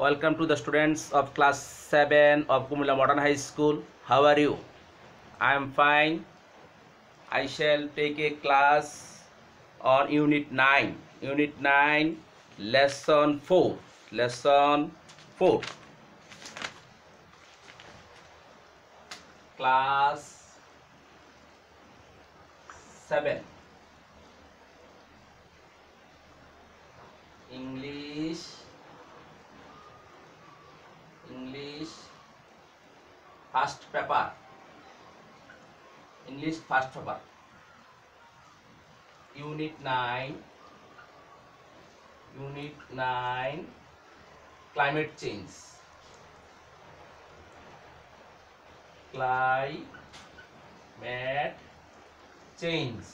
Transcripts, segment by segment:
Welcome to the students of class 7 of Kumula Modern High School. How are you? I am fine. I shall take a class on Unit 9. Unit 9, Lesson 4. Lesson 4. Class 7. English first paper. English first paper. Unit 9. Climate change. Climate change.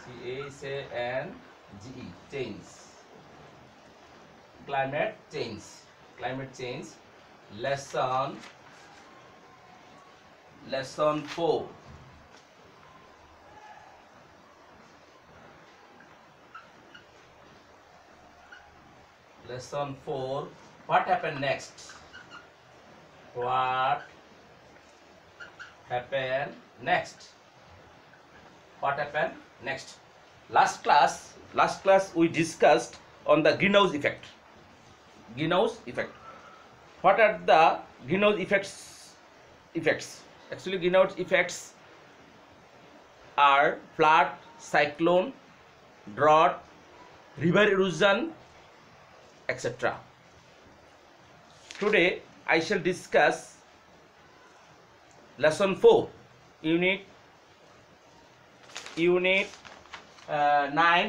C-H-A-N-G-E. Change. Climate change. Lesson 4. Lesson 4. What happened next? What happened next? Last class we discussed on the greenhouse effect. What are the greenhouse effects? Actually, greenhouse effects are flood, cyclone, drought, river erosion, etc. Today I shall discuss lesson 4, unit 9,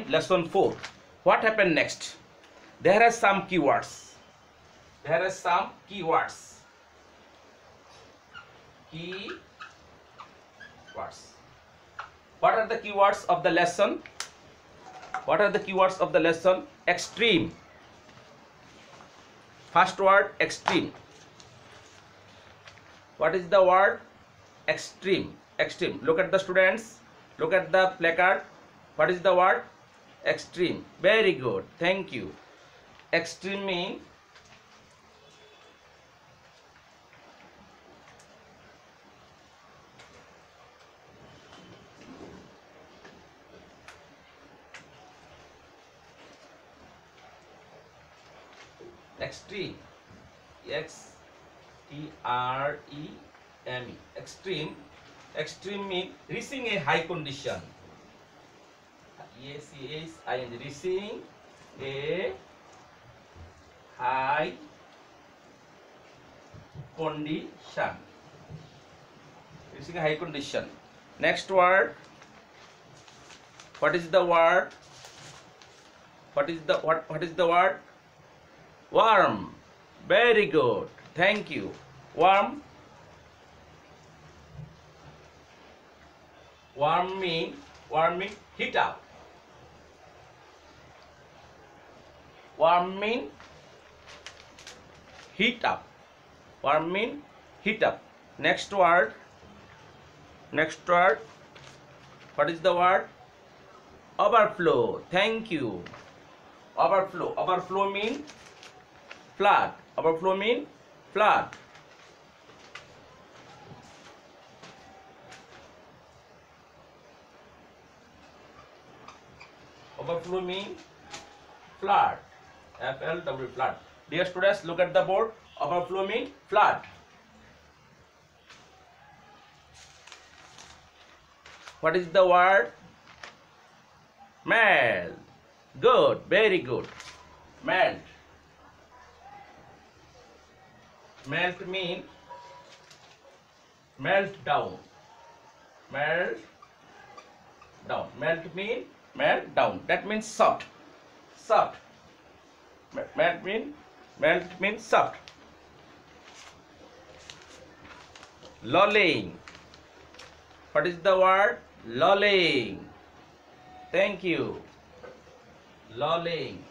lesson 4. What happened next? There are some keywords. What are the keywords of the lesson? Extreme. First word, extreme. What is the word? Extreme. Look at the students. Look at the placard. What is the word? Extreme. Very good. Thank you. Extreme means extreme. X-T-R-E-M-E. Extreme means reaching a high condition. Reaching a high condition. Next word. What is the word? Warm. Very good. Thank you. Warm mean heat up. Next word. What is the word? Overflow. Thank you. Overflow mean flood. Overflow mean flood. FLW, flood. Dear students, look at the board. Overflow mean flood. What is the word? Melt. Good. Very good. Melt mean melt down. Melt mean melt down. That means soft. Melt means soft. Lulling. What is the word? Lulling. Thank you. Lulling.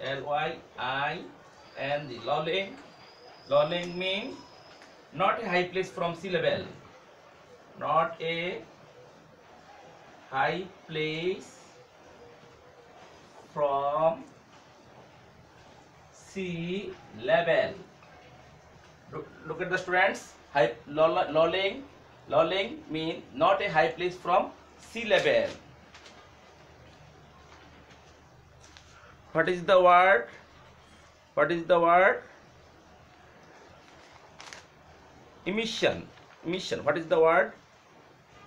L-Y-I-N-G. Lulling means not a high place from sea level. Not a high place from sea level. Look at the students. Lolling mean not a high place from sea level. What is the word? What is the word? Emission. Emission. What is the word?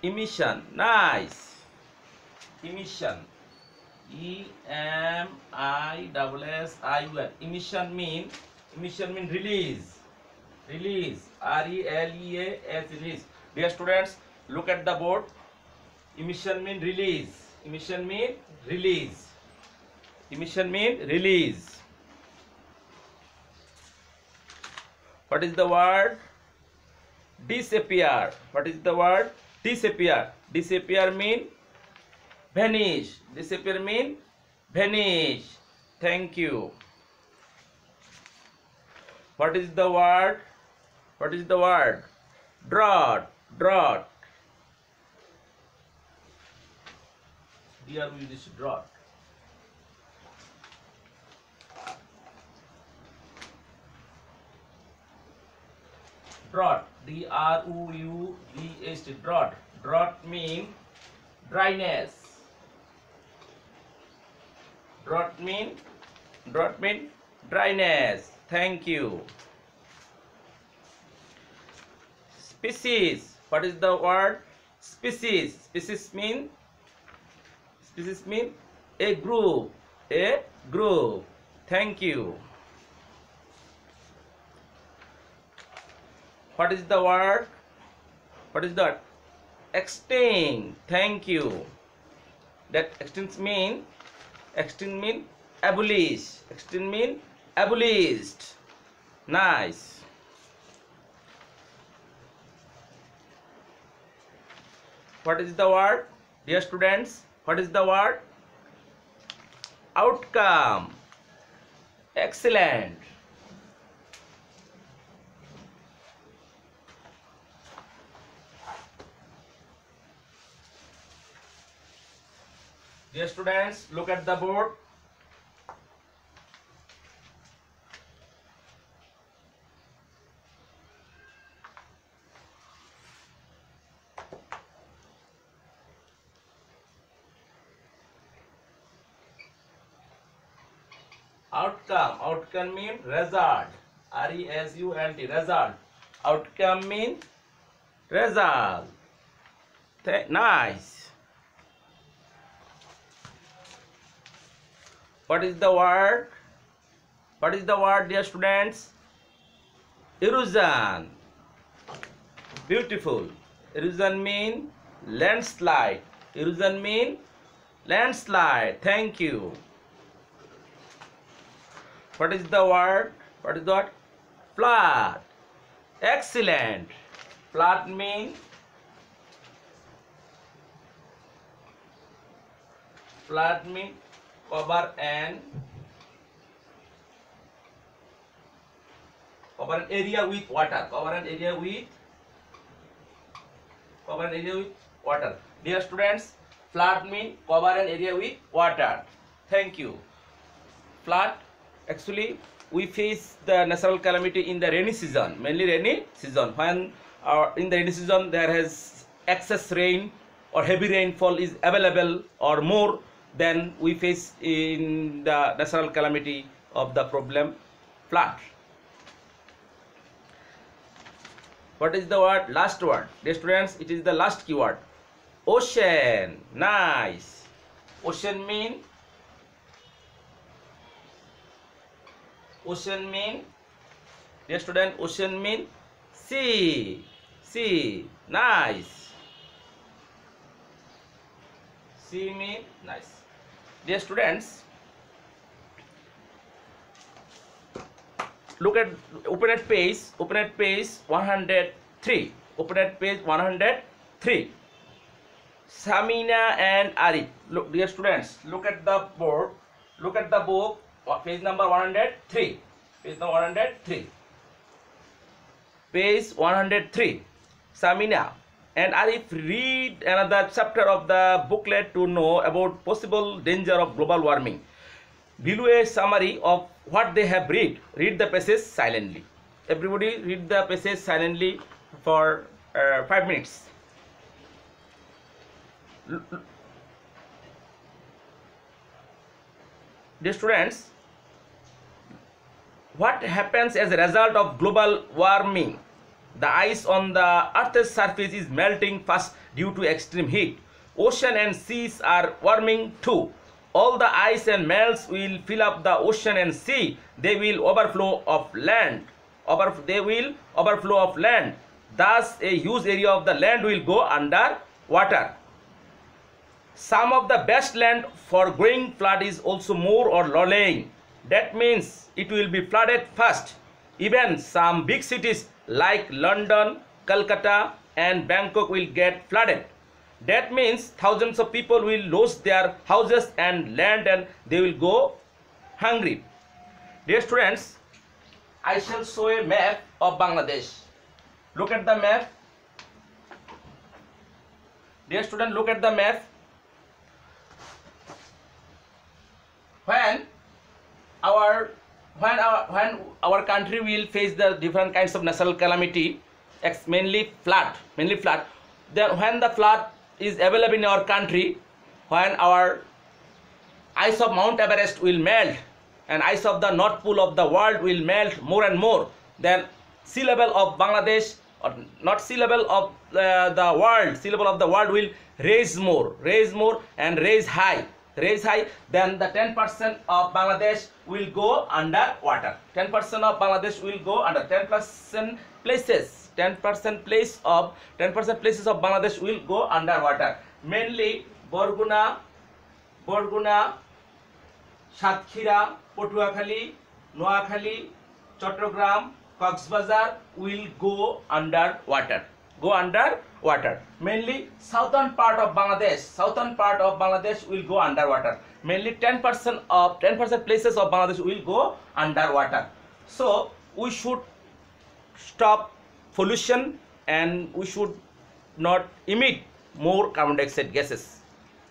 Emission. Nice. Emission. EMISSION. Emission mean release. Release. RELEAS. Release. Dear students, look at the board. Emission mean release. Emission mean release. Emission mean release. What is the word? Disappear. What is the word? Disappear. Disappear mean vanish. Disappear mean vanish. Thank you. What is the word? What is the word? Drought. Drought. Here we use drought. Drought. D-R-O-U-G-H-T. Drought. Drought mean dryness. Drought mean dryness. Thank you. Species. What is the word? Species. Species mean a group. A group. Thank you. What is the word? What is that? Extinct. Thank you. That extinct mean abolish. Extinct mean abolished. Nice. What is the word? Dear students, what is the word? Outcome. Excellent. Dear students, look at the board. Outcome. Outcome mean result. R-E-S-U-L-T. Result. Outcome mean result. Nice. What is the word? What is the word, dear students? Erosion. Beautiful. Erosion mean landslide. Erosion mean landslide. Thank you. What is the word? What is that? Flood. Excellent. Flood mean cover an area with water. Cover an area with water. Dear students, flood mean cover an area with water. Thank you. Flood, actually we face the natural calamity in the rainy season, mainly rainy season. When in the rainy season there has excess rain or heavy rainfall is available or more, then we face in the natural calamity of the problem flood. What is the word? Last word. Dear students, it is the last keyword. Ocean. Nice. Ocean mean dear student, ocean mean sea. Sea. Nice. Sea mean nice. Dear students, look at open at page 103. Open at page 103. Samina and Arif. Look, dear students, look at the board. Look at the book. Page number 103. Page number 103. Page 103. Samina and Arif read another chapter of the booklet to know about possible danger of global warming. Below a summary of what they have read the passage silently. Everybody read the passage silently for 5 minutes. Dear students, what happens as a result of global warming? The ice on the Earth's surface is melting fast due to extreme heat. Ocean and seas are warming too. All the ice and melts will fill up the ocean and sea. They will overflow of land. They will overflow of land. Thus, a huge area of the land will go under water. Some of the best land for growing flood is also more or low-lying. That means it will be flooded first. Even some big cities like London, Calcutta and Bangkok will get flooded. That means thousands of people will lose their houses and land and they will go hungry. Dear students, I shall show a map of Bangladesh. Look at the map. Dear student, look at the map. When our country will face the different kinds of natural calamity, mainly flood, then when the flood is available in our country, when our ice of Mount Everest will melt and ice of the North Pole of the world will melt more and more, then sea level of Bangladesh, or not sea level of the world, sea level of the world will raise more and raise high, then the 10% of Bangladesh will go under water. 10% of Bangladesh will go under. 10% places of Bangladesh will go underwater. Mainly Borguna, Satkhira, Potuakhali, Noakhali, Chattogram, Coxbazar will go underwater. Mainly southern part of Bangladesh will go underwater. Mainly 10% places of Bangladesh will go underwater. So we should stop pollution and we should not emit more carbon dioxide gases.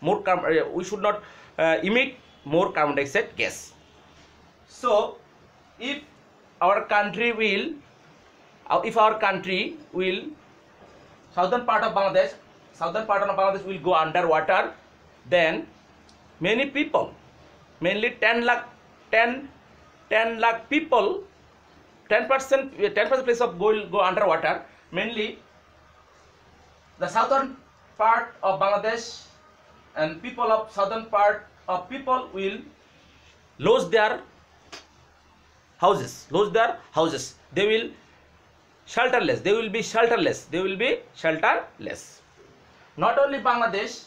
We should not emit more carbon dioxide gas. So if our country will southern part of Bangladesh will go underwater, then many people, mainly 10 lakh people, 10% place of will go underwater. Mainly the southern part of Bangladesh and people of southern part of people will lose their houses. They will shelterless. Not only Bangladesh,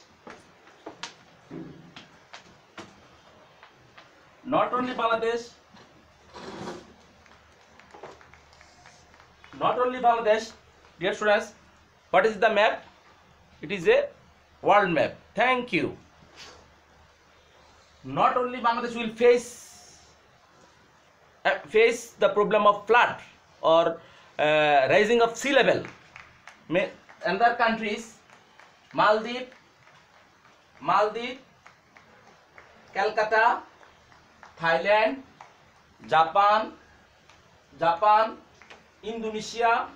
dear students, what is the map? It is a world map. Thank you. Not only Bangladesh will face the problem of flood or rising of sea level. Other countries, Maldives, Calcutta, Thailand, Japan, Indonesia,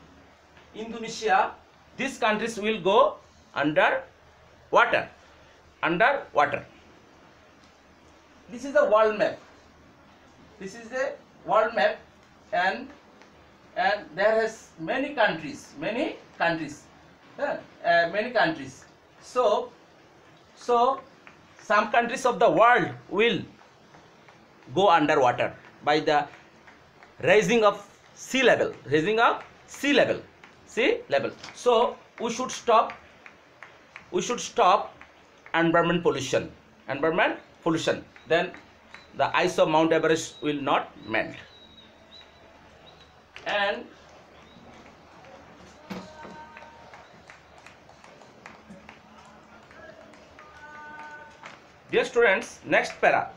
these countries will go underwater. This is a world map. And there is many countries. So some countries of the world will go underwater by the rising of sea level. So we should stop environment pollution. Then the ice of Mount Everest will not melt. And dear students, next para,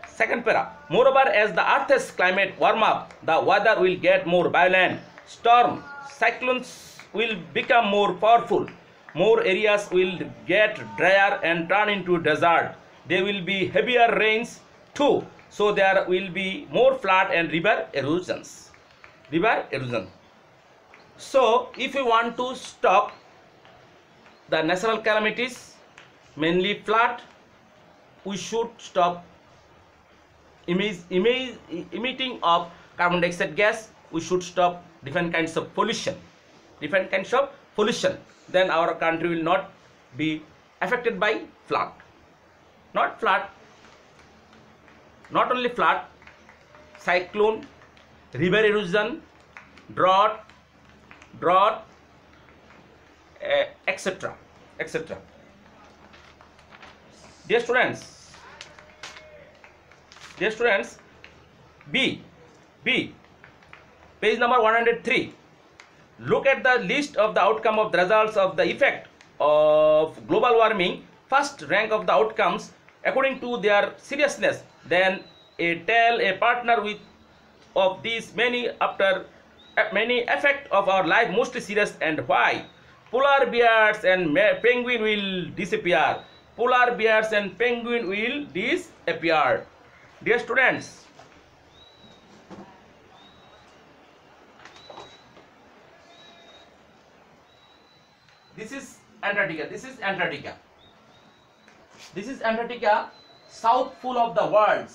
second para. Moreover, as the Earth's climate warm up, the weather will get more violent. Storm, cyclones will become more powerful. More areas will get drier and turn into desert. There will be heavier rains too. so there will be more flood and river erosions. River erosion. So if we want to stop the natural calamities, mainly flood, we should stop emitting of carbon dioxide gas. We should stop different kinds of pollution. Then our country will not be affected by flood. Not only flood, cyclone, river erosion, drought, etc. Dear students, B, page number 103. Look at the list of the outcome of the results of the effect of global warming. First rank of the outcomes according to their seriousness. Then tell a partner with of these many effect of our life mostly serious and why. Polar bears and penguin will disappear. Polar bears and penguin will disappear. Dear students, this is Antarctica. South pole of the world.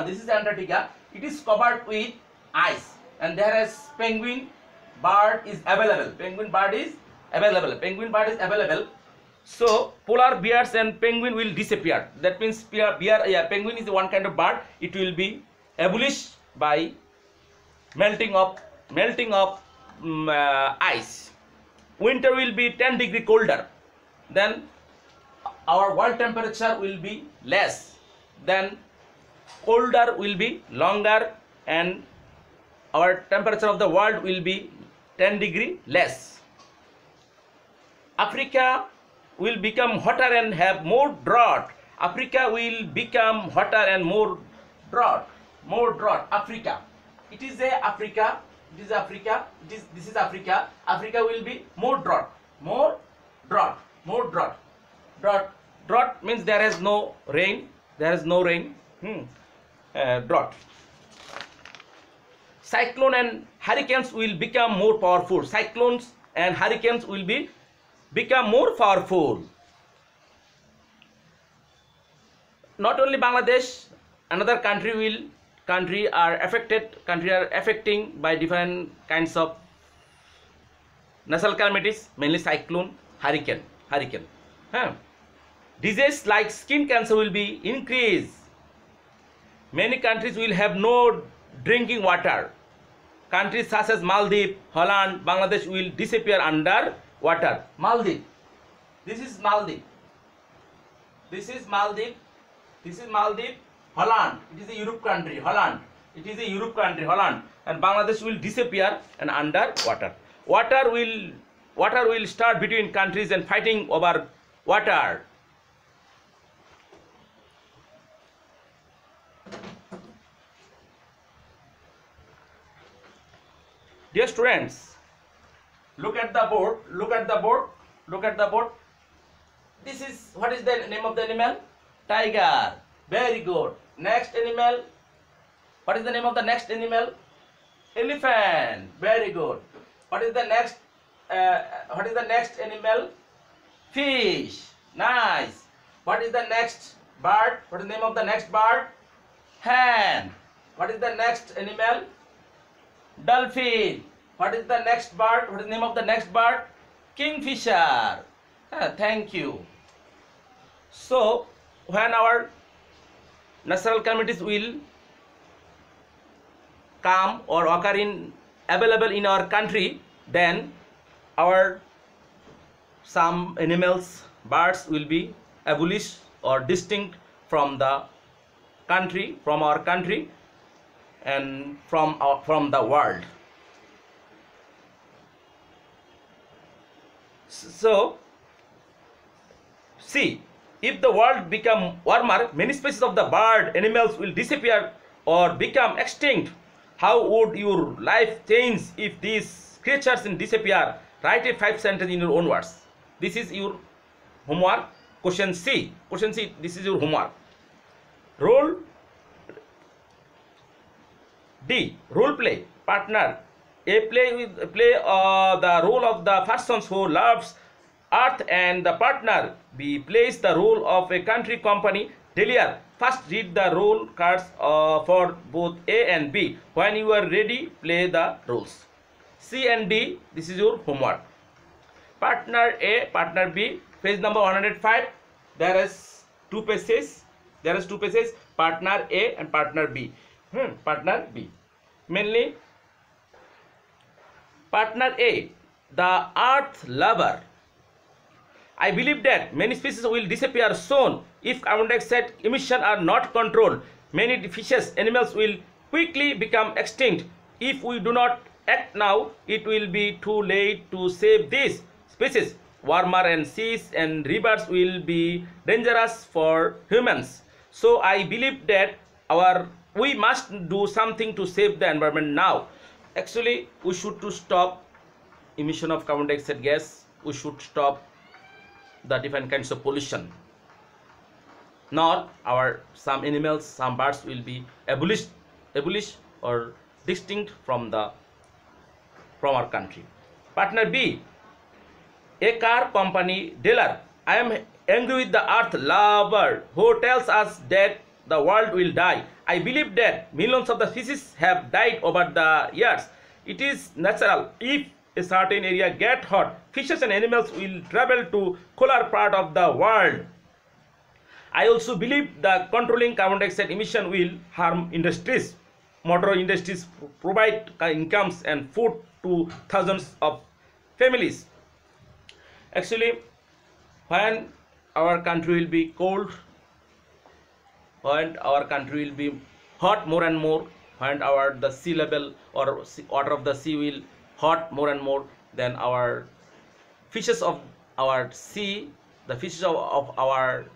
This is Antarctica. It is covered with ice, and there is penguin bird is available. So polar bears and penguin will disappear. That means penguin is one kind of bird. It will be abolished by melting of ice. Winter will be 10 degree colder. Then our world temperature will be less. Then colder will be longer, and our temperature of the world will be 10 degree less. Africa will become hotter and have more drought. Africa will become hotter and more drought. Africa. This is Africa. Africa will be more drought. Drought means there is no rain. Drought. Cyclone and hurricanes will become more powerful. Cyclones and hurricanes will become more powerful. Not only Bangladesh, another country are affecting by different kinds of natural calamities, mainly cyclone, hurricane. Diseases like skin cancer will be increased. Many countries will have no drinking water. Countries such as Maldives, Holland, Bangladesh will disappear under water. Maldives. This is Maldives. Holland. It is a Europe country. Holland. And Bangladesh will disappear and under water. Water will start between countries and fighting over water. Dear students, look at the board. This is, what is the name of the animal? Tiger. Very good. Next animal. What is the name of the next animal? Elephant. Very good. What is the next animal? Fish. Nice. What is the next bird? What is the name of the next bird? Hen. What is the next animal? Dolphin. What is the next bird? What is the name of the next bird? Kingfisher. Thank you. So when our natural calamities will come or occur available in our country, then some animals, birds will be abolished or distinct from our country and from the world. So see, if the world become warmer, many species of the bird animals will disappear or become extinct. How would your life change if these creatures disappear? Write a 5 sentence in your own words. This is your homework. Question C. This is your homework. D. Role play. Partner A. Play the role of the person who loves Earth and the partner B. Plays the role of a country company. Delia, first read the role cards for both A and B. When you are ready, play the roles. C and D, this is your homework. Partner A, partner B, page number 105. There is two pages. Partner A and partner B. Partner B. Mainly, partner A, the earth lover. I believe that many species will disappear soon if carbon dioxide emissions are not controlled. Many fishes, animals will quickly become extinct. If we do not act now, it will be too late to save these species. Warmer and seas and rivers will be dangerous for humans. So I believe that we must do something to save the environment now. Actually, we should to stop emission of carbon dioxide gas. We should stop the different kinds of pollution. Nor some animals, some birds will be abolished or distinct from our country. Partner B, a car company dealer. I am angry with the earth lover who tells us that the world will die. I believe that millions of the species have died over the years. It is natural. If a certain area gets hot, fishes and animals will travel to cooler part of the world. I also believe that controlling carbon dioxide emission will harm industries. Motor industries provide incomes and food to thousands of families. Actually, when our country will be cold, when our country will be hot more and more, when the sea level or water of the sea will hot more and more, then our fishes of our sea, the fishes of our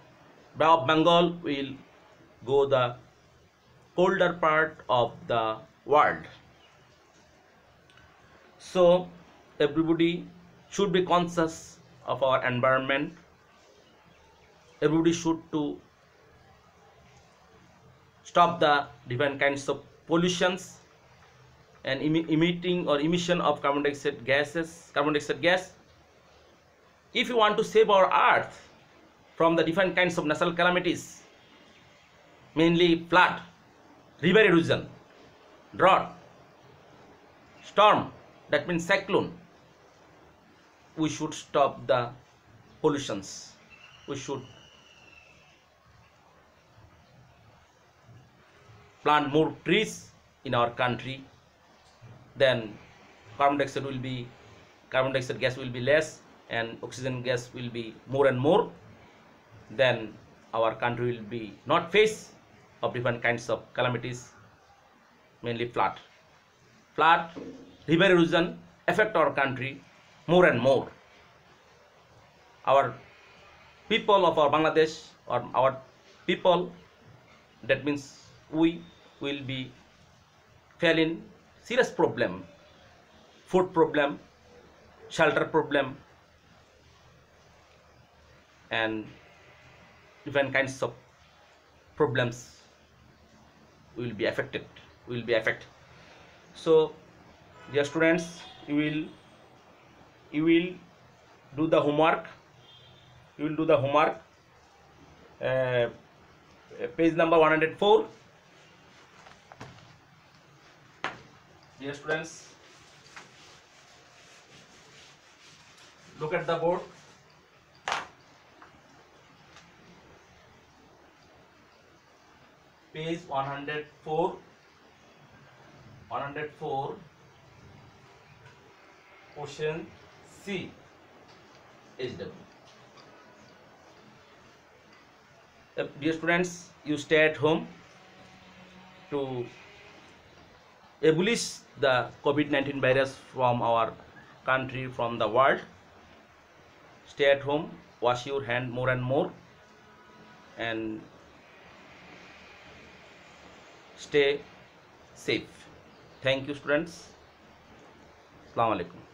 Bay of Bengal will go the colder part of the world. So everybody should be conscious of our environment. Everybody should to stop the different kinds of pollutions and emission of carbon dioxide gas. If you want to save our earth from the different kinds of natural calamities, mainly flood, river erosion, drought, storm, that means cyclone, we should stop the pollutions. We should plant more trees in our country. Then carbon dioxide gas will be less and oxygen gas will be more and more. Then our country will be not face of different kinds of calamities, mainly flood, river erosion affect our country more and more. Our people of our Bangladesh, or our people, that means we will be facing serious problem, food problem, shelter problem, and different kinds of problems will be affected. So dear students, you will do the homework. Page number 104. Dear students, look at the board. Page 104. Question C. HW. Dear students, you stay at home to abolish the COVID-19 virus from our country, from the world. Stay at home, wash your hand more and more, and stay safe. Thank you, students. Assalamu alaikum.